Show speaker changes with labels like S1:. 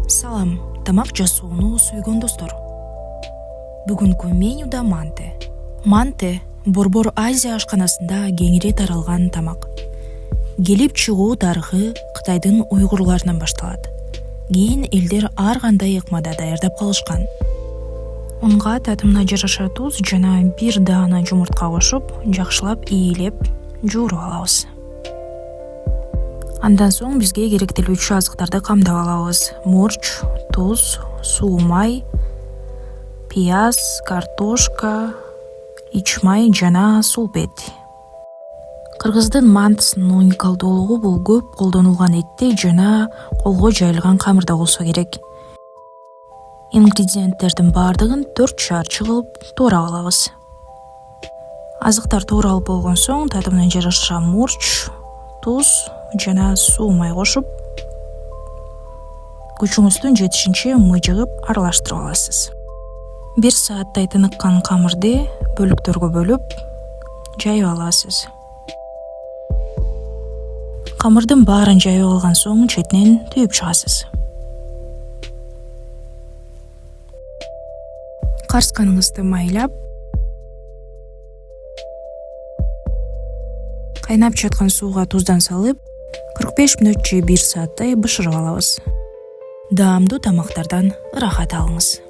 S1: Салам, тамак жасоону сүйгөн достор. Бүгүнкү менюда манте. Манте Борбор Азия ашканасында кеңири таралган тамак. Келип чыгуу тарыхы Кытайдын уйгурларынан башталат. Кийин элдер ар кандай ыкмада даярдап калышкан. Унга татымына жараша туз жана бир даана жумуртка кошуп, жакшылап ээлеп, жууруп алабыз. Андан соң бизге керектелүүчү азыктарды камдап алабыз. Мурч, туз, суу май, пияз, картошка, ичмай жана сулпет. Кыргыздын мантысынын уникалдуулугу бул көп колдонулган этте жана колго жайылган камырда болсо керек. Ингредиенттердин баардыгын 4 шаарчы кылып туурап алабыз. Азыктар тууралып болгон соң татымына жараша мурч, туз жана суу май кошуп, күчүңүздүн жетишинче мыжыгып аралаштырып аласыз. 1 сааттай тыныткан камырды бөлүктөргө бөлүп, жайып аласыз. Камырдын баарын жайып алган соң четинен түйүп чыгасыз. Карсканыңызды майлап, кайнап жаткан сууга туздан салып, 45 мүнөт же 1 сааттай бышырып алабыз. Даамдуу тамактардан ырахат алыңыз.